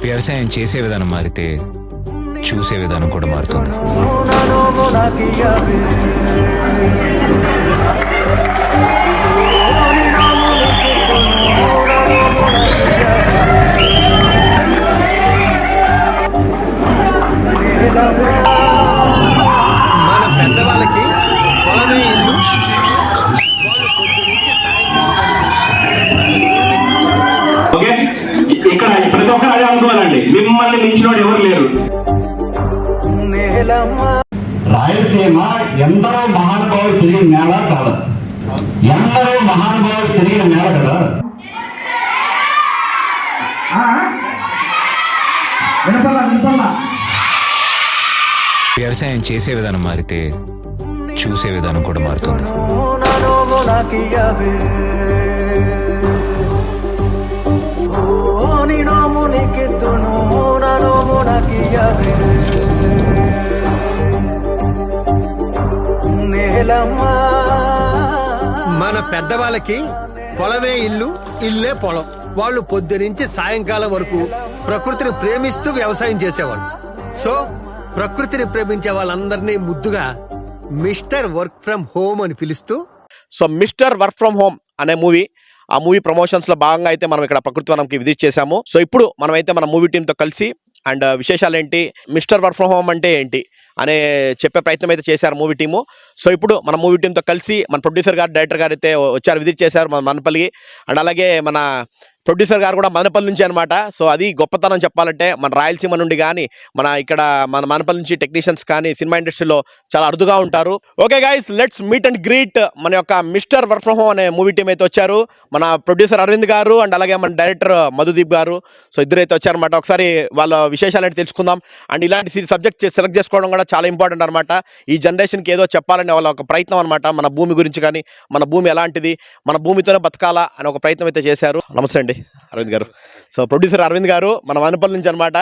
వ్యవసాయం చేసే విధానం మారితే చూసే విధానం కూడా మారుతుంది. మన పెద్దవాళ్ళకి పొలమే ఇల్లు. ఓకే, ఇక్కడ ప్రతి ఒక్కరు అదే అనుకోవాలండి, మిమ్మల్ని మించినోడు ఎవరు లేరు. రాయలసీమ ఎందరో మహానుభావులు తిరిగిన నేల కాదు, ఎందరో మహానుభావులు తిరిగిన నేల కదా. వ్యవసాయం చేసే విధానం మారితే చూసే విధానం కూడా మారుతుంది. మన పెద్దవాళ్ళకి పొలమే ఇల్లు, ఇల్లే పొలం. వాళ్ళు పొద్దునుంచి సాయంకాలం వరకు ప్రకృతిని ప్రేమిస్తూ వ్యవసాయం చేసేవాళ్ళు. సో ప్రకృతిని ప్రేమించే వాళ్ళందరినీ ముద్దుగా మిస్టర్ వర్క్ ఫ్రమ్ హోమ్ అని పిలుస్తూ, so mister work from home అనే మూవీ, ఆ మూవీ ప్రమోషన్స్లో భాగంగా అయితే మనం ఇక్కడ ప్రకృతి వనంకి విజిట్ చేశాము. సో ఇప్పుడు మనమైతే మన మూవీ టీంతో కలిసి అండ్ విశేషాలు ఏంటి, మిస్టర్ వర్క్ ఫ్రమ్ హోమ్ అంటే ఏంటి అనే చెప్పే ప్రయత్నం అయితే చేశారు మూవీ టీము. సో ఇప్పుడు మన మూవీ టీంతో కలిసి మన ప్రొడ్యూసర్ గారు, డైరెక్టర్ గారు అయితే వచ్చారు, విజిట్ చేశారు మన మనపల్లికి. అండ్ అలాగే మన ప్రొడ్యూసర్ గారు కూడా మనపల్లి నుంచి అనమాట. సో అది గొప్పతనం చెప్పాలంటే, మన రాయలసీమ నుండి కానీ మన మనపల్లి నుంచి టెక్నీషియన్స్ కానీ సినిమా ఇండస్ట్రీలో చాలా అరుదుగా ఉంటారు. Okay guys, let's meet and greet మన యొక్క మిస్టర్ వర్క్ ఫ్రమ్ హోమ్ అనే మూవీ టీం అయితే వచ్చారు. మన ప్రొడ్యూసర్ అరవింద్ గారు అండ్ అలాగే మన డైరెక్టర్ మధుదీప్ గారు. సో ఇద్దరు అయితే వచ్చారనమాట. ఒకసారి వాళ్ళ విశేషాలు అయితే తెలుసుకుందాం. అండ్ ఇలాంటి సబ్జెక్ట్ సెలెక్ట్ చేసుకోవడం కూడా చాలా ఇంపార్టెంట్ అనమాట. ఈ జనరేషన్కి ఏదో చెప్పాలని వాళ్ళ ఒక ప్రయత్నం అనమాట. మన భూమి గురించి కానీ, మన భూమి ఎలాంటిది, మన భూమితోనే బతకాలా అని ఒక ప్రయత్నం అయితే చేశారు. నమస్తే అండి అరవింద్ గారు. సో ప్రొడ్యూసర్ అరవింద్ గారు మన వనపల్లి నుంచి అనమాట.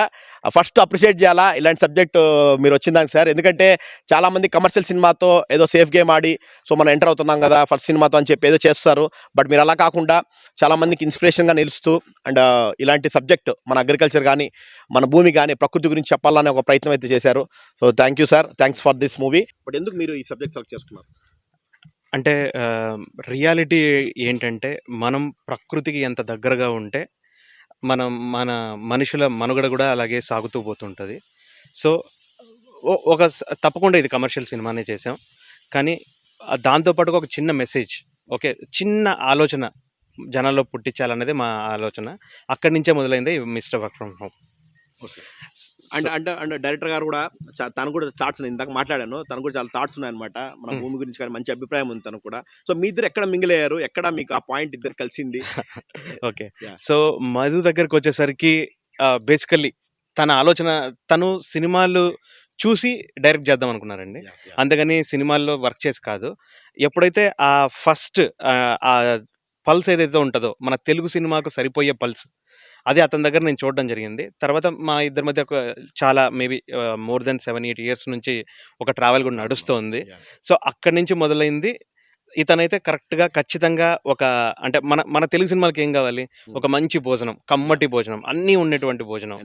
ఫస్ట్ అప్రిషియేట్ చేయాలా ఇలాంటి సబ్జెక్ట్ మీరు వచ్చిందానికి సార్. ఎందుకంటే చాలామంది కమర్షియల్ సినిమాతో ఏదో సేఫ్ గేమ్ ఆడి సో మనం ఎంటర్ అవుతున్నాం కదా ఫస్ట్ సినిమాతో అని చెప్పి ఏదో చేస్తారు. బట్ మీరు అలా కాకుండా చాలామందికి ఇన్స్పిరేషన్గా నిలుస్తూ అండ్ ఇలాంటి సబ్జెక్ట్ మన అగ్రికల్చర్ కానీ, మన భూమి కానీ, ప్రకృతి గురించి చెప్పాలనే ఒక ప్రయత్నం అయితే చేశారు. So thank you sir, thanks for this movie. But ఎందుకు మీరు ఈ సబ్జెక్ట్ సెలెక్ట్ చేసుకున్నారు? అంటే రియాలిటీ ఏంటంటే, మనం ప్రకృతికి ఎంత దగ్గరగా ఉంటే మన మనుషుల మనుగడ కూడా అలాగే సాగుతూ పోతుంటుంది. సో తప్పకుండా ఇది కమర్షియల్ సినిమానే చేసాం, కానీ దాంతోపాటుగా ఒక చిన్న మెసేజ్, ఓకే, చిన్న ఆలోచన జనాల్లో పుట్టించాలన్నదే మా ఆలోచన. అక్కడి నుంచే మొదలైంది mister work from home. And director గారు కూడా తను కూడా థాట్స్, ఇందాక మాట్లాడాను, తను కూడా చాలా థాట్స్ ఉన్నాయన్నమాట మన భూమి గురించి, కానీ మంచి అభిప్రాయం ఉంది తను కూడా. సో మీ ఇద్దరు ఎక్కడ మింగిలయ్యారు, ఎక్కడ మీకు ఆ పాయింట్ ఇద్దరు కలిసింది? ఓకే, సో మధు దగ్గరకు వచ్చేసరికి బేసికల్లీ తన ఆలోచన, తను సినిమాలు చూసి డైరెక్ట్ చేద్దాం అనుకున్నారండి. అంతేగాని సినిమాల్లో వర్క్ చేసి కాదు. ఎప్పుడైతే ఆ ఫస్ట్ ఆ పల్స్ ఏదైతే ఉంటుందో మన తెలుగు సినిమాకు సరిపోయే పల్స్, అదే అతని దగ్గర నేను చూడడం జరిగింది. తర్వాత మా ఇద్దరి మధ్య ఒక చాలా మేబీ మోర్ దెన్ 7-8 years నుంచి ఒక ట్రావెల్ కూడా నడుస్తుంది. సో అక్కడి నుంచి మొదలైంది. ఇతనైతే కరెక్ట్గా ఖచ్చితంగా ఒక అంటే మన తెలుగు సినిమాలకి ఏం కావాలి, ఒక మంచి భోజనం, కమ్మటి భోజనం, అన్నీ ఉండేటువంటి భోజనం,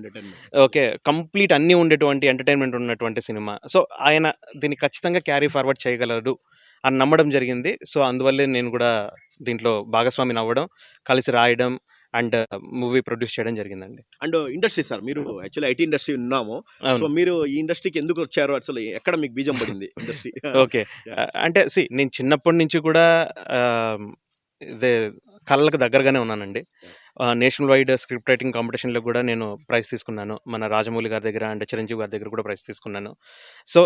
ఓకే, కంప్లీట్ అన్నీ ఉండేటువంటి ఎంటర్టైన్మెంట్ ఉన్నటువంటి సినిమా. సో ఆయన దీన్ని ఖచ్చితంగా క్యారీ ఫార్వర్డ్ చేయగలరు అని నమ్మడం జరిగింది. సో అందువల్లే నేను కూడా దీంట్లో భాగస్వామిని అవ్వడం, కలిసి రాయడం అండ్ మూవీ ప్రొడ్యూస్ చేయడం జరిగిందండి. అండ్ ఇండస్ట్రీ సార్, మీరు యాక్చువల్లీ ఐటీ ఇండస్ట్రీ ఉన్నాము. సో మీరు ఈ ఇండస్ట్రీకి ఎందుకు వచ్చారు, అసలు ఎక్కడ మీకు బీజం పడింది ఇండస్ట్రీ? ఓకే, అంటే నేను చిన్నప్పటి నుంచి కూడా ఇదే కళలకు దగ్గరగానే ఉన్నానండి. నేషనల్ వైడ్ స్క్రిప్ట్ రైటింగ్ కాంపిటీషన్లో కూడా నేను ప్రైజ్ తీసుకున్నాను. మన రాజమౌళి గారి దగ్గర అండ్ చిరంజీవి గారి దగ్గర కూడా ప్రైజ్ తీసుకున్నాను. సో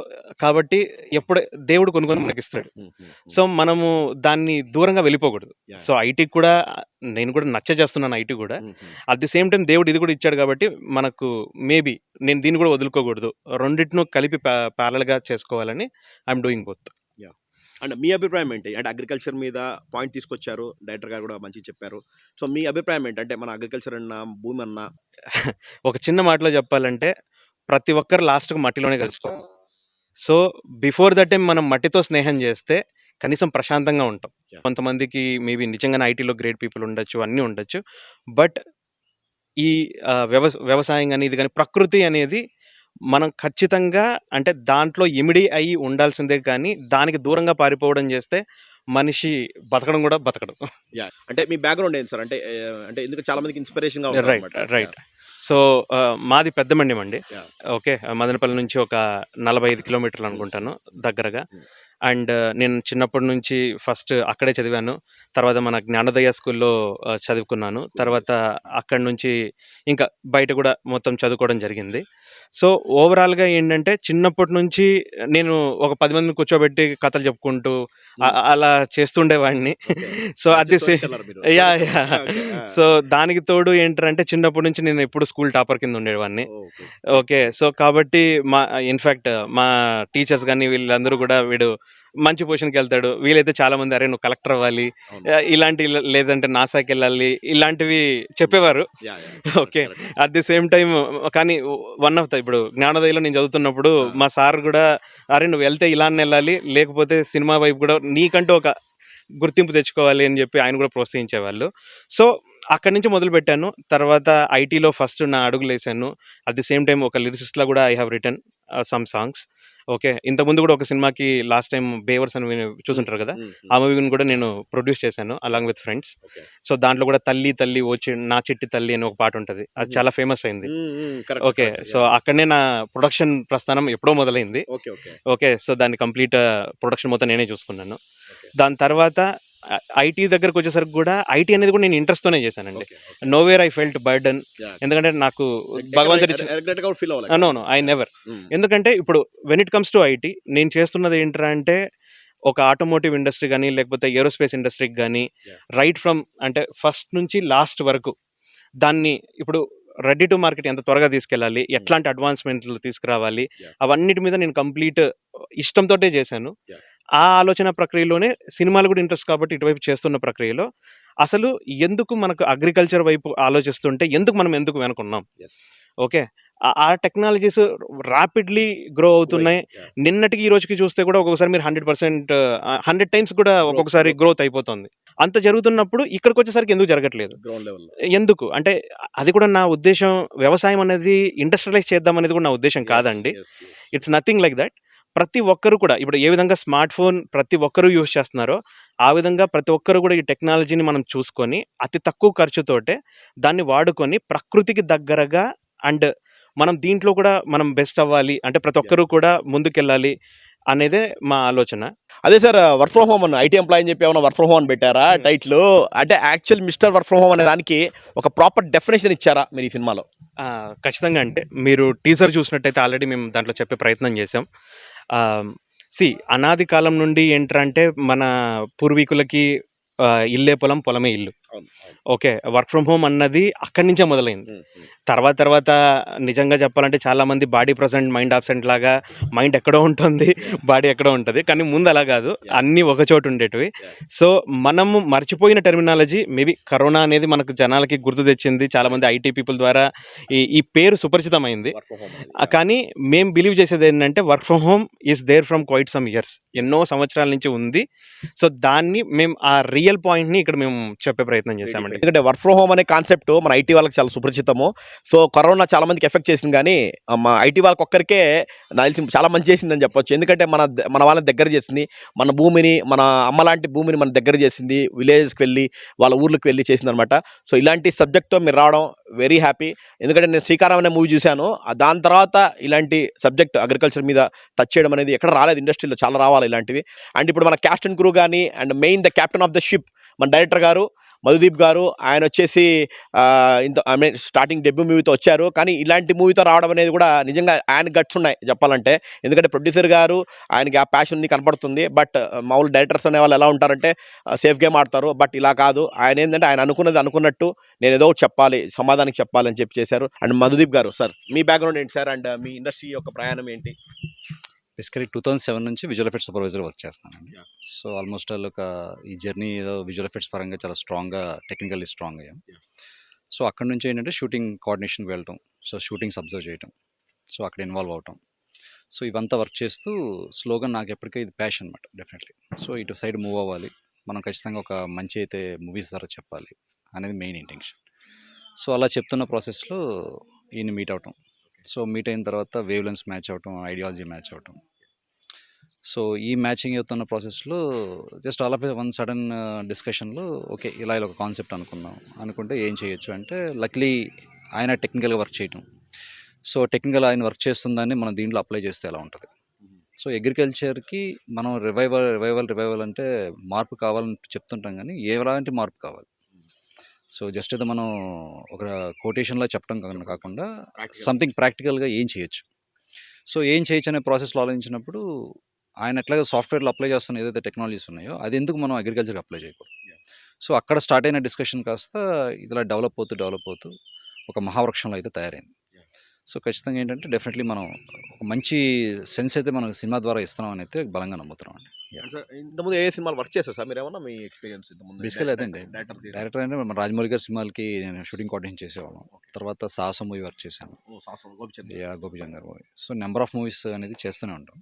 కాబట్టి ఎప్పుడు దేవుడు కొన్ని మనకి ఇస్తాడు. సో మనము దాన్ని దూరంగా వెళ్ళిపోకూడదు. సో ఐటీకి కూడా నేను కూడా చేస్తున్నాను ఐటీ కూడా. అట్ ది సేమ్ టైం దేవుడు ఇది కూడా ఇచ్చాడు కాబట్టి మనకు మేబీ నేను దీన్ని కూడా వదులుకోకూడదు, రెండింటిని కలిపి ప్యారల్గా చేసుకోవాలని ఐఎమ్ డూయింగ్ బోత్. అండ్ మీ అభిప్రాయం ఏంటి? అంటే అగ్రికల్చర్ మీద పాయింట్ తీసుకొచ్చారు, డైరెక్టర్ గారు కూడా మంచిగా చెప్పారు. సో మీ అభిప్రాయం ఏంటి? అంటే మన అగ్రికల్చర్ అన్నా, భూమి అన్నా, ఒక చిన్న మాటలో చెప్పాలంటే ప్రతి ఒక్కరు లాస్ట్కి మట్టిలోనే కలుసుకోవాలి. సో బిఫోర్ దట్ టైం మనం మట్టితో స్నేహం చేస్తే కనీసం ప్రశాంతంగా ఉంటాం. కొంతమందికి మేబీ నిజంగానే ఐటీలో గ్రేట్ పీపుల్ ఉండొచ్చు, అన్నీ ఉండొచ్చు, బట్ ఈ వ్యవసాయం కానీ ఇది కానీ ప్రకృతి అనేది మనం ఖచ్చితంగా అంటే దాంట్లో ఇమిడి అయి ఉండాల్సిందే, కానీ దానికి దూరంగా పారిపోవడం చేస్తే మనిషి బతకడం కూడా బతకడు. అంటే మీ బ్యాక్గ్రౌండ్ ఏంటి సార్? అంటే అంటే ఎందుకు చాలా మందికి ఇన్స్పిరేషన్ గా రైట్. సో మాది పెద్దమండ్యం అండి. Yeah. ఓకే, మదనపల్లి నుంచి ఒక 45 కిలోమీటర్లు అనుకుంటాను దగ్గరగా. అండ్ నేను చిన్నప్పటి నుంచి ఫస్ట్ అక్కడే చదివాను. తర్వాత మన జ్ఞానోదయ స్కూల్లో చదువుకున్నాను. తర్వాత అక్కడి నుంచి ఇంకా బయట కూడా మొత్తం చదువుకోవడం జరిగింది. సో ఓవరాల్గా ఏంటంటే చిన్నప్పటి నుంచి నేను ఒక 10 మందిని కూర్చోబెట్టి కథలు చెప్పుకుంటూ అలా చేస్తుండేవాడిని. సో అది యా సో దానికి తోడు ఏంటంటే చిన్నప్పటి నుంచి నేను ఎప్పుడు స్కూల్ టాపర్ కింద ఉండేవాడిని. ఓకే, సో కాబట్టి ఇన్ఫ్యాక్ట్ మా టీచర్స్ కానీ వీళ్ళందరూ కూడా వీడు మంచి పొజిషన్కి వెళ్తాడు, వీలైతే చాలా మంది అరే నువ్వు కలెక్టర్ అవ్వాలి, ఇలాంటి లేదంటే నాసాకి వెళ్ళాలి, ఇలాంటివి చెప్పేవారు. Okay, at the same time కానీ వన్ ఆఫ్ ద ఇప్పుడు జ్ఞానోదయలో నేను చదువుతున్నప్పుడు మా సార్ కూడా అరే నువ్వు వెళ్తే ఇలానే వెళ్ళాలి, లేకపోతే సినిమా వైపు కూడా నీకంటూ ఒక గుర్తింపు తెచ్చుకోవాలి అని చెప్పి ఆయన కూడా ప్రోత్సహించేవాళ్ళు. సో అక్కడి నుంచి మొదలుపెట్టాను. తర్వాత ఐటీలో ఫస్ట్ నా అడుగులు వేసాను. అట్ ది సేమ్ టైం ఒక లిరిసిస్ట్లా కూడా I have return some songs. Okay, ఇంతకుముందు కూడా ఒక సినిమాకి లాస్ట్ టైం బేవర్స్ అని చూసుంటారు కదా, ఆ మూవీని కూడా నేను ప్రొడ్యూస్ చేశాను అలాంగ్ విత్ ఫ్రెండ్స్. సో దాంట్లో కూడా తల్లి తల్లి వచ్చి నా చిట్టి తల్లి అని ఒక పాట ఉంటుంది, అది చాలా ఫేమస్ అయింది. ఓకే, సో అక్కడనే నా ప్రొడక్షన్ ప్రస్థానం ఎప్పుడో మొదలైంది. ఓకే, సో దాన్ని కంప్లీట్ ప్రొడక్షన్ మొత్తం నేనే చూసుకున్నాను. దాని తర్వాత ఐటీ దగ్గరకు వచ్చేసరికి కూడా ఐటీ అనేది కూడా నేను ఇంట్రెస్ట్తోనే చేశానండి. నోవేర్ ఐ ఫెల్ట్ బర్డన్, ఎందుకంటే నాకు భగవంతుడి నో ఐ నెవర్. ఎందుకంటే ఇప్పుడు when it comes to IT నేను చేస్తున్నది ఏంటంటే ఒక ఆటోమోటివ్ ఇండస్ట్రీ కానీ లేకపోతే ఏరోస్పేస్ ఇండస్ట్రీకి కానీ రైట్ ఫ్రమ్ అంటే ఫస్ట్ నుంచి లాస్ట్ వరకు దాన్ని ఇప్పుడు రెడీ టు మార్కెట్ ఎంత త్వరగా తీసుకెళ్ళాలి, ఎట్లాంటి అడ్వాన్స్మెంట్లు తీసుకురావాలి, అవన్నిటి మీద నేను కంప్లీట్ ఇష్టంతో చేశాను. ఆ ఆలోచన ప్రక్రియలోనే సినిమాలు కూడా ఇంట్రెస్ట్ కాబట్టి ఇటువైపు చేస్తున్న ప్రక్రియలో అసలు ఎందుకు మనకు అగ్రికల్చర్ వైపు ఆలోచిస్తుంటే ఎందుకు వెనుకున్నాం. ఓకే, ఆ టెక్నాలజీస్ ర్యాపిడ్లీ గ్రో అవుతున్నాయి. నిన్నటికి ఈ రోజుకి చూస్తే కూడా ఒక్కొక్కసారి మీరు 100% 100 టైమ్స్ కూడా ఒక్కొక్కసారి గ్రోత్ అయిపోతుంది. అంత జరుగుతున్నప్పుడు ఇక్కడికి వచ్చేసరికి ఎందుకు జరగట్లేదు, ఎందుకు అంటే అది కూడా నా ఉద్దేశం వ్యవసాయం అనేది ఇండస్ట్రియలైజ్ చేద్దాం అనేది కూడా నా ఉద్దేశం కాదండి. It's nothing like that. ప్రతి ఒక్కరు కూడా ఇప్పుడు ఏ విధంగా స్మార్ట్ ఫోన్ ప్రతి ఒక్కరూ యూజ్ చేస్తున్నారో ఆ విధంగా ప్రతి ఒక్కరు కూడా ఈ టెక్నాలజీని మనం చూసుకొని అతి తక్కువ ఖర్చుతోటే దాన్ని వాడుకొని ప్రకృతికి దగ్గరగా అండ్ మనం దీంట్లో కూడా మనం బెస్ట్ అవ్వాలి అంటే ప్రతి ఒక్కరూ కూడా ముందుకెళ్ళాలి అనేదే మా ఆలోచన. అదే సార్, వర్క్ ఫ్రమ్ హోమ్ అన్న ఐటీ ఎంప్లాయ్ అని చెప్పి ఏమైనా వర్క్ ఫ్రమ్ హోమ్ అని పెట్టారా టైటిల్? అంటే actual mister work from home అనే దానికి ఒక ప్రాపర్ డెఫినేషన్ ఇచ్చారా మీరు ఈ సినిమాలో? ఖచ్చితంగా. అంటే మీరు టీజర్ చూసినట్టయితే ఆల్రెడీ మేము దాంట్లో చెప్పే ప్రయత్నం చేసాం. అనాది కాలం నుండి ఏంటంటే మన పూర్వీకులకి ఇల్లే పొలం, పొలమే ఇల్లు. ఓకే, వర్క్ ఫ్రమ్ హోమ్ అన్నది అక్కడి నుంచే మొదలైంది. తర్వాత నిజంగా చెప్పాలంటే చాలామంది బాడీ ప్రజెంట్ మైండ్ ఆబ్సెంట్ లాగా మైండ్ ఎక్కడో ఉంటుంది, బాడీ ఎక్కడో ఉంటుంది, కానీ ముందు అలా కాదు, అన్నీ ఒకచోటు ఉండేటివి. సో మనము మర్చిపోయిన టెర్మినాలజీ మేబీ కరోనా అనేది మనకు జనాలకి గుర్తు తెచ్చింది. చాలామంది ఐటీ పీపుల్ ద్వారా ఈ పేరు సుపరిచితమైంది. కానీ మేము బిలీవ్ చేసేది ఏంటంటే work from home is there from quite some years, ఎన్నో సంవత్సరాల నుంచి ఉంది. సో దాన్ని మేము ఆ రియల్ పాయింట్ని ఇక్కడ మేము చెప్పే ప్రయత్నం చేశామండి. ఎందుకంటే వర్క్ ఫ్రమ్ హోమ్ అనే కాన్సెప్ట్ మన ఐటీ వాళ్ళకి చాలా సుపరిచితము. సో కరోనా చాలా మందికి ఎఫెక్ట్ చేసింది, కానీ మా ఐటీ వాళ్ళకి ఒక్కరికే నాకు తెలిసి చాలా మంచి చేసిందని చెప్పొచ్చు. ఎందుకంటే మన వాళ్ళని దగ్గర చేసింది, మన భూమిని, మన అమ్మ లాంటి భూమిని మన దగ్గర చేసింది, విలేజ్కి వెళ్ళి వాళ్ళ ఊర్లకు వెళ్ళి చేసింది అనమాట. సో ఇలాంటి సబ్జెక్ట్తో మీరు రావడం వెరీ హ్యాపీ. ఎందుకంటే నేను శ్రీకారం అనే మూవీ చూశాను, దాని తర్వాత ఇలాంటి సబ్జెక్ట్ అగ్రికల్చర్ మీద టచ్ చేయడం అనేది ఎక్కడ రాలేదు, ఇండస్ట్రీలో చాలా రావాలి ఇలాంటివి. అండ్ ఇప్పుడు మన క్యాస్ట్ అండ్ క్రూ కానీ and main the captain of the ship మన డైరెక్టర్ గారు మధుదీప్ గారు, ఆయన వచ్చేసి స్టార్టింగ్ డెబ్యూ మూవీతో వచ్చారు, కానీ ఇలాంటి మూవీతో రావడం అనేది కూడా నిజంగా ఆయన గట్స్ ఉన్నాయి చెప్పాలంటే. ఎందుకంటే ప్రొడ్యూసర్ గారు ఆయనకి ఆ ప్యాషన్ని కనపడుతుంది. బట్ మామూలు డైరెక్టర్స్ అనే వాళ్ళు ఎలా ఉంటారంటే సేఫ్ గేమ్ ఆడతారు, బట్ ఇలా కాదు. ఆయన ఏంటంటే ఆయన అనుకున్నది అనుకున్నట్టు నేను ఏదో చెప్పాలి, సమాధానికి చెప్పాలి అని చెప్పి చేశారు. అండ్ మధుదీప్ గారు సార్, మీ బ్యాక్గ్రౌండ్ ఏంటి సార్, అండ్ మీ ఇండస్ట్రీ యొక్క ప్రయాణం ఏంటి? బేసికలీ 2007 నుంచి విజువల్ ఎఫెక్ట్స్ సూపర్వైజర్ వర్క్ చేస్తానండి. సో ఆల్మోస్ట్ ఈ జర్నీ ఏదో విజువల్ ఎఫెక్ట్స్ పరంగా చాలా స్ట్రాంగ్గా టెక్నికల్లీ స్ట్రాంగ్ అయ్యాం. సో అక్కడ నుంచి ఏంటంటే షూటింగ్ కోఆర్డినేషన్కి వెళ్ళటం, సో షూటింగ్స్ అబ్జర్వ్ చేయటం, సో అక్కడ ఇన్వాల్వ్ అవటం, సో ఇవంతా వర్క్ చేస్తూ స్లోగా నాకు ఎప్పటికీ ఇది ప్యాషన్ అనమాట డెఫినెట్లీ. సో ఇటు సైడ్ మూవ్ అవ్వాలి, మనం ఖచ్చితంగా ఒక మంచి అయితే మూవీస్ ద్వారా చెప్పాలి అనేది మెయిన్ ఇంటెన్షన్. సో అలా చెప్తున్న ప్రాసెస్లో ఈయన మీట్ అవటం. సో మీట్ అయిన తర్వాత వేవ్ లెన్స్ మ్యాచ్ అవటం, ఐడియాలజీ మ్యాచ్ అవటం. సో ఈ మ్యాచింగ్ అవుతున్న ప్రాసెస్లో just all of one sudden డిస్కషన్లో ఓకే ఇలా ఒక కాన్సెప్ట్ అనుకుందాం. అనుకుంటే ఏం చేయొచ్చు అంటే లక్లీ ఆయన టెక్నికల్గా వర్క్ చేయటం. సో టెక్నికల్ ఆయన వర్క్ చేస్తుందాన్ని మనం దీంట్లో అప్లై చేస్తే ఎలా ఉంటుంది. సో అగ్రికల్చర్కి మనం రివైవల్ అంటే మార్పు కావాలని చెప్తుంటాం, కానీ ఎలాంటి మార్పు కావాలి. సో జస్ట్ ఏదో మనం ఒక కొటేషన్లో చెప్పడం కాకుండా సంథింగ్ ప్రాక్టికల్గా ఏం చేయొచ్చు. సో ఏం చేయొచ్చు అనే ప్రాసెస్లో ఆలోచించినప్పుడు ఆయన ఎట్లాగో సాఫ్ట్వేర్లో అప్లై చేస్తున్న ఏదైతే టెక్నాలజీస్ ఉన్నాయో అది ఎందుకు మనం అగ్రికల్చర్కి అప్లై చేయకూడదు. సో అక్కడ స్టార్ట్ అయిన డిస్కషన్ కాస్త ఇలా డెవలప్ అవుతూ ఒక మహావృక్షంలో అయితే తయారైంది. సో ఖచ్చితంగా ఏంటంటే డెఫినెట్లీ మనం ఒక మంచి సెన్స్ అయితే మనం సినిమా ద్వారా ఇస్తున్నాం అని అయితే బలంగా నమ్ముతున్నాం అండి. ఇంతకుముందు ఏ సినిమాలు వర్క్ చేస్తారు సార్ మీరు? ఏమన్నా మీ ఎక్స్పీరియన్స్ బేసికల్ అదండి. డైరెక్టర్ అంటే మన రాజమౌళి గారి సినిమాలకి నేను షూటింగ్ కోఆర్డినేషన్ చేసేవాళ్ళం. తర్వాత సాహసం మూవీ వర్క్ చేశాను, గోపిచంద్ గారు movie. So number of movies అనేది చేస్తూనే ఉంటాం.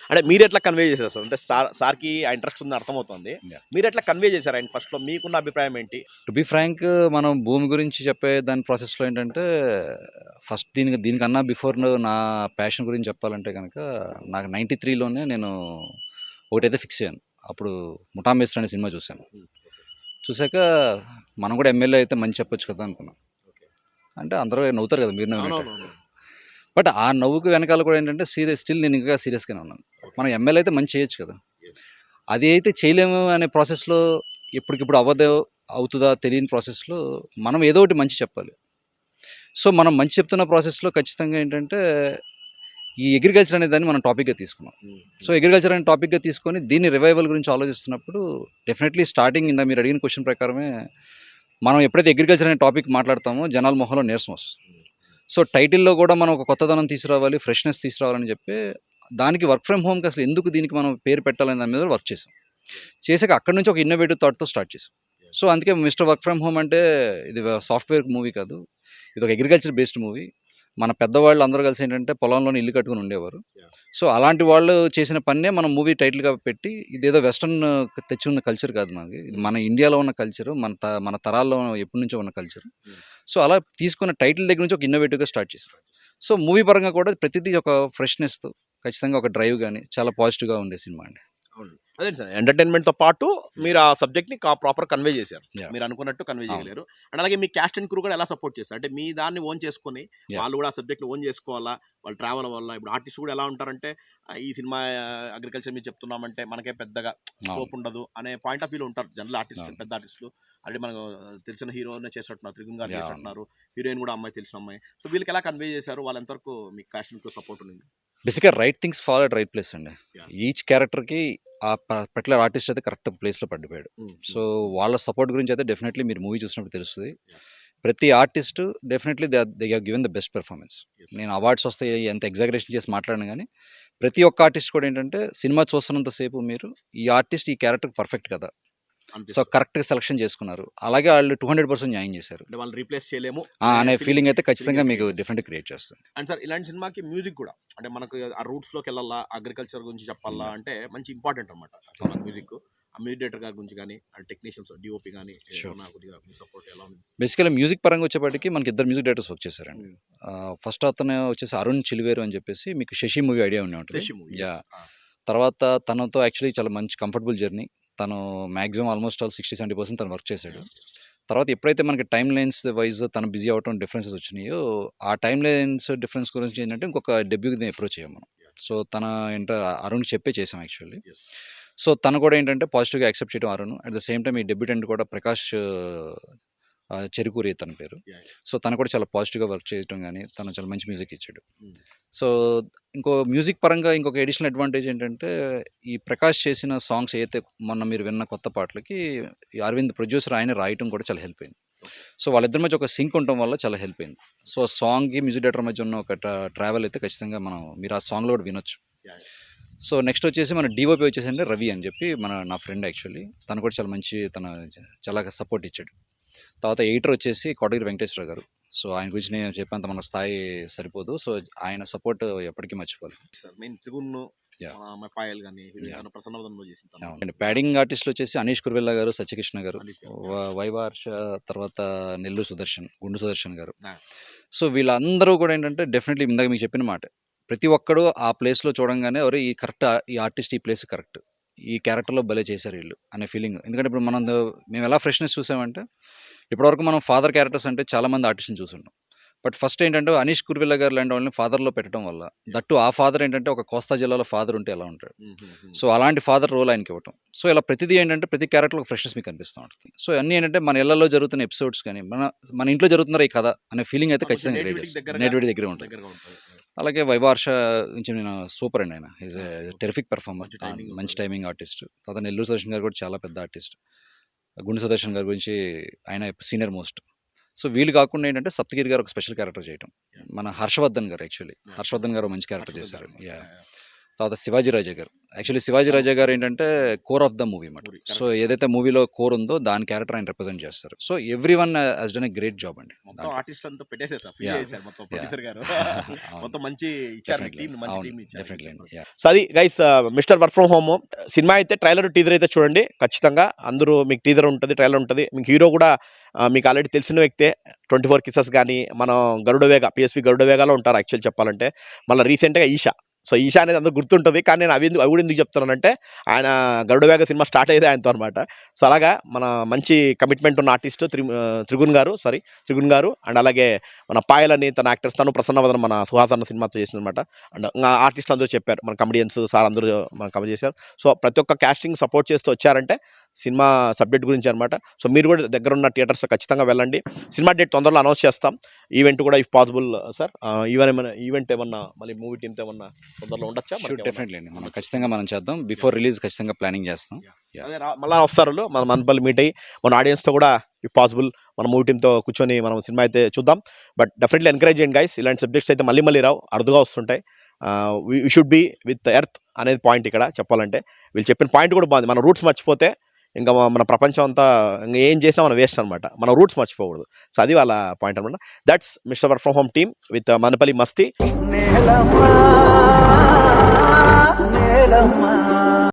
అంటే మీరు ఎట్లా కన్వే చేశారు సార్? అంటే సార్కి ఆ ఇంట్రెస్ట్ ఉందని అర్థమవుతుంది. Yeah. మీరు ఎట్లా కన్వే చేశారు ఆయన ఫస్ట్లో? మీకున్న అభిప్రాయం ఏంటి? టు బి ఫ్రాంక్, మనం భూమి గురించి చెప్పే దాని ప్రాసెస్లో ఏంటంటే ఫస్ట్ దీనికన్నా బిఫోర్ నా ప్యాషన్ గురించి చెప్పాలంటే కనుక నాకు 93లోనే నేను ఒకటైతే ఫిక్స్ అయ్యాను. అప్పుడు ముఠా మేస్త్రి అనే సినిమా చూశాను. చూశాక మనం కూడా ఎమ్మెల్యే అయితే మంచి చెప్పొచ్చు కదా అనుకున్నాం. అంటే అందరూ నవ్వుతారు కదా, మీరు నవ్వు. బట్ ఆ నవ్వుకు వెనకాల కూడా ఏంటంటే స్టిల్ నేను ఇంకా సీరియస్గానే ఉన్నాను. మనం ఎమ్మెల్యే అయితే మంచి చేయొచ్చు కదా, అది అయితే చేయలేము అనే ప్రాసెస్లో ఇప్పటికిప్పుడు అవుతుందా తెలియని ప్రాసెస్లో మనం ఏదో ఒకటి మంచి చెప్పాలి. సో మనం మంచి చెప్తున్న ప్రాసెస్లో ఖచ్చితంగా ఏంటంటే ఈ అగ్రికల్చర్ అనే దాన్ని మనం టాపిక్గా తీసుకున్నాం. సో అగ్రికల్చర్ అనే టాపిక్గా తీసుకొని దీన్ని రివైవల్ గురించి ఆలోచిస్తున్నప్పుడు డెఫినెట్లీ స్టార్టింగ్ ఇందా మీరు అడిగిన క్వశ్చన్ ప్రకారమే మనం ఎప్పుడైతే అగ్రికల్చర్ అనే టాపిక్ మాట్లాడతామో జనాల మొహంలో నీరసం వస్తుంది. సో టైటిల్లో కూడా మనం ఒక కొత్తదనం తీసుకురావాలి, ఫ్రెష్నెస్ తీసుకురావాలని చెప్పి దానికి వర్క్ ఫ్రమ్ హోమ్కి అసలు ఎందుకు దీనికి మనం పేరు పెట్టాలని దాని మీద వర్క్ చేసాక అక్కడి నుంచి ఒక ఇన్నోవేటివ్ థాట్తో స్టార్ట్ చేసాం. సో అందుకే మిస్టర్ వర్క్ ఫ్రమ్ హోమ్ అంటే ఇది సాఫ్ట్వేర్ మూవీ కాదు, ఇది ఒక అగ్రికల్చర్ బేస్డ్ మూవీ. మన పెద్దవాళ్ళు అందరూ కలిసి ఏంటంటే పొలంలోనే ఇల్లు కట్టుకుని ఉండేవారు. సో అలాంటి వాళ్ళు చేసిన పన్నే మనం మూవీ టైటిల్గా పెట్టి ఇదేదో వెస్ట్రన్ తెచ్చి ఉన్న కల్చర్ కాదు మనకి, ఇది మన ఇండియాలో ఉన్న కల్చరు, మన తరాల్లో ఎప్పటి నుంచో ఉన్న కల్చర్. సో అలా తీసుకున్న టైటిల్ దగ్గర నుంచి ఒక ఇన్నోవేటివ్గా స్టార్ట్ చేశారు. సో మూవీ పరంగా కూడా ప్రతిదీ ఒక ఫ్రెష్నెస్తో ఖచ్చితంగా ఒక డ్రైవ్ కానీ చాలా పాజిటివ్గా ఉండే సినిమా అండి. అదే సార్, ఎంటర్టైన్మెంట్తో పాటు మీరు ఆ సబ్జెక్ట్ని ప్రాపర్ కన్వే చేశారు. Yeah. మీరు అనుకున్నట్టు కన్వే చేయగలేరు. అండ్ అలాగే మీ క్యాస్ట్ అండ్ క్రూ కూడా ఎలా సపోర్ట్ చేస్తారు? అంటే మీ దాన్ని ఓన్ చేసుకుని Yeah. వాళ్ళు కూడా ఆ సబ్జెక్ట్ని ఓన్ చేసుకోవాలా, వాళ్ళు ట్రావెల్ వల్ల. ఇప్పుడు ఆర్టిస్ట్ కూడా ఎలా ఉంటారంటే ఈ సినిమా అగ్రికల్చర్ మీరు చెప్తున్నామంటే మనకే పెద్దగా స్కోప్ ఉండదు అనే పాయింట్ ఆఫ్ వ్యూలో ఉంటారు జనరల్ ఆర్టిస్ట్, పెద్ద ఆర్టిస్టులు. అంటే మనకు తెలిసిన హీరోనే చేసినట్టున్నారు, త్రిగుణ్ గారు చేసినట్టున్నారు, హీరోయిన్ కూడా అమ్మాయి, తెలిసిన అమ్మాయి. సో వీళ్ళకి ఎలా కన్వే చేశారు? వాళ్ళు ఎంతవరకు మీ క్యాస్ట్ అండ్ క్రూ సపోర్ట్ ఉంది? బేసిక్గా right things fall at right place అండి. Yeah. ఈచ్ క్యారెక్టర్కి ఆ పర్టికులర్ ఆర్టిస్ట్ అయితే కరెక్ట్ ప్లేస్లో పడిపోయాడు. సో వాళ్ళ సపోర్ట్ గురించి అయితే డెఫినెట్లీ మీరు మూవీ చూసినప్పుడు తెలుస్తుంది. ప్రతి artist definitely they have given the best performance. నేను అవార్డ్స్ వస్తాయి ఎంత ఎగ్జాగరేషన్ చేసి మాట్లాడినా కానీ ప్రతి ఒక్క ఆర్టిస్ట్ కూడా ఏంటంటే సినిమా చూస్తున్నంతసేపు మీరు ఈ ఆర్టిస్ట్ ఈ క్యారెక్టర్ పర్ఫెక్ట్ కదా, సో కరెక్ట్గా సెలెక్షన్ చేసుకున్నారు, అలాగే వాళ్ళు 200% న్యాయం చేశారు అంటే వాళ్ళు రీప్లేస్ చేయలేము అనే ఫీలింగ్ అయితే ఖచ్చితంగా మీకు డిఫరెంట్ క్రియేట్ చేస్తుంది. అండ్ సార్, ఇలాంటి సినిమాకి మ్యూజిక్ కూడా అంటే మనకు ఆ రూట్స్లోకి వెళ్ళాలా, అగ్రికల్చర్ గురించి చెప్పాలా అంటే మంచి ఇంపార్టెంట్ అనమాట మ్యూజిక్. ఆ మ్యూజిక్ డైరెక్టర్ గారి గురించి కానీ, ఆ టెక్నీషియన్స్ డిఓపి కానీ కొద్దిగా సపోర్ట్ ఎలా ఉంది? బేసికల్లీ మ్యూజిక్ పరంగా వచ్చేప్పటికి మనకి ఇద్దరు మ్యూజిక్ డైరెక్టర్స్ వర్క్ చేశారండి. ఫస్ట్ అతను వచ్చేసి అరుణ్ చిలివేరు అని చెప్పేసి, మీకు శశి మూవీ ఐడియా ఉండే ఉంటుంది. యా, తర్వాత తనతో యాక్చువల్లీ చాలా మంచి కంఫర్టబుల్ జర్నీ. తను మ్యాక్సిమం ఆల్మోస్ట్ 60-70% తను వర్క్ చేశాడు. తర్వాత ఎప్పుడైతే మనకి టైమ్ లైన్స్ వైజ్ తను బిజీ అవటం డిఫరెన్సెస్ వచ్చినాయో, ఆ టైమ్ లైన్స్ డిఫరెన్స్ గురించి ఏంటంటే ఇంకొక డెబ్యూని అప్రోచ్ అయ్యాం మనం. సో తన అరుణ్ చెప్పే చేసాం యాక్చువల్లీ. సో తను కూడా ఏంటంటే పాజిటివ్గా యాక్సెప్ట్ చేయడం Arun. At the same time ఈ డెబ్యూటెంట్ కూడా ప్రకాష్ చెరుకూరి తన పేరు. సో తను కూడా చాలా పాజిటివ్గా వర్క్ చేయడం కానీ తను చాలా మంచి మ్యూజిక్ ఇచ్చాడు. సో ఇంకో మ్యూజిక్ పరంగా ఇంకొక ఎడిషనల్ అడ్వాంటేజ్ ఏంటంటే ఈ ప్రకాష్ చేసిన సాంగ్స్ ఏదైతే మొన్న మీరు విన్న కొత్త పాటలకి ఈ అరవింద్ ప్రొడ్యూసర్ ఆయన రాయటం కూడా చాలా హెల్ప్ అయింది. సో వాళ్ళిద్దరి మధ్య ఒక సింక్ ఉండటం వల్ల చాలా హెల్ప్ అయింది. సో సాంగ్కి మ్యూజిక్ డైరెక్టర్ మధ్య ఉన్న ఒక ట్రావెల్ అయితే ఖచ్చితంగా మీరు ఆ సాంగ్లో కూడా వినొచ్చు. సో నెక్స్ట్ వచ్చేసి మన డిఓపి వచ్చేసి అంటే రవి అని చెప్పి నా ఫ్రెండ్ యాక్చువల్లీ. తను కూడా చాలా మంచి చాలా సపోర్ట్ ఇచ్చాడు. తర్వాత ఎడిటర్ వచ్చేసి కోటగిరి వెంకటేశ్వర గారు. సో ఆయన గురించి నేను చెప్పేంత మన స్థాయి సరిపోదు. సో ఆయన సపోర్ట్ ఎప్పటికీ మర్చిపోలేదు. Main Trigun Yeah. పాయల్ కానీ Yeah. ప్రసన్నవదనంలో చేసిన తను. అవునండి. ప్యాడింగ్ ఆర్టిస్టులు వచ్చేసి అనీష్ కుర్వెల్లా గారు, సత్యకృష్ణ గారు, అనీష్ గారు. వైవార్ష, తర్వాత నెల్లూరు సుదర్శన్, గుండు సుదర్శన్ గారు. Ah. సో వీళ్ళందరూ కూడా ఏంటంటే డెఫినెట్లీ ఇందాక మీకు చెప్పిన మాట, ప్రతి ఒక్కడు ఆ ప్లేస్లో చూడంగానే ఎవరు ఈ కరెక్ట్, ఈ ఆర్టిస్ట్ ఈ ప్లేస్ కరెక్ట్, ఈ క్యారెక్టర్లో భలే చేశారు వీళ్ళు అనే ఫీలింగ్. ఎందుకంటే ఇప్పుడు మేము ఎలా ఫ్రెష్నెస్ చూసామంటే, ఇప్పటివరకు మనం ఫాదర్ క్యారెక్టర్స్ అంటే చాలామంది ఆర్టిస్ట్ని చూసుంటాం. బట్ ఫస్ట్ ఏంటంటే అనీష్ కుర్వెల్లా గారు లాంటి వాళ్ళని ఫాదర్లో పెట్టడం వల్ల, దట్టు ఆ ఫాదర్ ఏంటంటే ఒక కోస్తా జిల్లాలో ఫాదర్ ఉంటే ఎలా ఉంటాడు, సో అలాంటి ఫాదర్ రోల్ ఆయనకి ఇవ్వటం. సో ఇలా ప్రతిదీ ఏంటంటే ప్రతి క్యారెక్టర్ ఒక ఫ్రెష్నెస్ మీకు అనిపిస్తూ ఉంటుంది. సో అన్నీ ఏంటంటే మన ఇళ్లలో జరుగుతున్న ఎపిసోడ్స్ కానీ మన ఇంట్లో జరుగుతున్న ఈ కథ అనే ఫీలింగ్ అయితే ఖచ్చితంగా క్రియేట్ చేస్తుంది. నేటివిటీ దగ్గర ఉంటుంది. అలాగే వైవార్ష నుంచి నేను సూపర్ అండి, ఆయన ఈజ్ ఎ టెరిఫిక్ పెర్ఫార్మర్, మంచి టైమింగ్ ఆర్టిస్ట్. తర్వాత నెల్లూరు సుదర్శన్ గారు కూడా చాలా పెద్ద ఆర్టిస్ట్. గుండు సుదర్శన్ గారి గురించి ఆయన సీనియర్ మోస్ట్. సో వీళ్ళు కాకుండా ఏంటంటే సప్తగిరి గారు ఒక స్పెషల్ క్యారెక్టర్ చేయటం, మన హర్షవర్ధన్ గారు హర్షవర్ధన్ గారు మంచి క్యారెక్టర్ చేశారు. తర్వాత శివాజీ రాజా గారు, శివాజీ రాజా గారు ఏంటంటే కోర్ ఆఫ్ ద మూవీ అన్నమాట. సో ఏదైతే మూవీలో కోర్ ఉందో దాని క్యారెక్టర్ ఆయన రిప్రజెంట్ చేస్తారు. So every one has done a great job అండి. ఆర్టిస్ట్ అంతా పెట్టేసేసారు, మొత్తం ప్రొడ్యూసర్ గారు అవును. మొత్తం మంచి ఇచ్చారు, Definitely. టీం మంచి అవును, టీం ఇచ్చారు. definitely అండి. Yeah. సో అది guys, mister work from home cinema అయితే ట్రైలర్ టీజర్ అయితే చూడండి ఖచ్చితంగా. అందరూ మీకు టీజర్ ఉంటుంది, ట్రైలర్ ఉంటుంది. మీకు హీరో కూడా మీకు ఆల్రెడీ తెలిసిన వ్యక్తే, 24 కిసెస్ కానీ, మనం గరుడవేగ పిఎస్వి గరుడవేగాలో ఉంటారు యాక్చువల్ చెప్పాలంటే. మళ్ళీ రీసెంట్గా ఈషా. సో ఈషా అనేది అందరూ గుర్తుంటుంది, కానీ నేను అవి కూడా ఎందుకు చెప్తున్నానంటే ఆయన గరుడవేగ సినిమా స్టార్ట్ అయ్యేది ఆయనతో అనమాట. సో అలాగా మన మంచి కమిట్మెంట్ ఉన్న ఆర్టిస్ట్ త్రిగుణ్ గారు అండ్ అలాగే మన పాయల్ అని తన యాక్టర్స్, తను ప్రసన్నవదనం మన సుహాసన్న సినిమాతో చేసిన అనమాట. అండ్ ఆర్టిస్ట్ అందరూ చెప్పారు, మన కమెడియన్స్ సార్ అందరూ మన కమెడీ చేశారు. సో ప్రతి ఒక్క కాస్టింగ్ సపోర్ట్ చేస్తూ వచ్చారంటే సినిమా సబ్జెక్ట్ గురించి అనమాట. సో మీరు కూడా దగ్గర ఉన్న థియేటర్స్లో ఖచ్చితంగా వెళ్ళండి. సినిమా డేట్ తొందరలో అనౌన్స్ చేస్తాం. ఈవెంట్ కూడా ఇఫ్ పాసిబుల్ సార్, ఈవెంట్ ఏమన్నా మళ్ళీ మూవీ టీమ్తో ఏమన్నా తొందరలో ఉండొచ్చా? డెఫినెట్లీ అండి, మనం ఖచ్చితంగా మనం చేద్దాం. బిఫోర్ రిలీజ్ ఖచ్చితంగా ప్లానింగ్ చేస్తాం. అదే మళ్ళీ వస్తారు మన మనపల్లి మీట్ అయ్యి మన ఆడియన్స్తో కూడా ఇఫ్ పాసిబుల్ మన మూవీ టీమ్తో కూర్చొని మనం సినిమా అయితే చూద్దాం. బట్ డెఫినెట్లీ ఎంకరేజ్ చేయండి గైస్. ఇలాంటి సబ్జెక్ట్స్ అయితే మళ్ళీ రావు, అరుదుగా వస్తుంటాయి. We should be with earth అనేది పాయింట్ ఇక్కడ చెప్పాలంటే. వీళ్ళు చెప్పిన పాయింట్ కూడా బాగుంది. మన రూట్స్ మర్చిపోతే ఇంకా మన ప్రపంచం అంతా ఇంకా ఏం చేసినా మనం వేస్ట్ అనమాట. మన రూట్స్ మర్చిపోకూడదు. సో అది వాళ్ళ పాయింట్ అనమాట. That's mister work from home team with Manapalli Masti.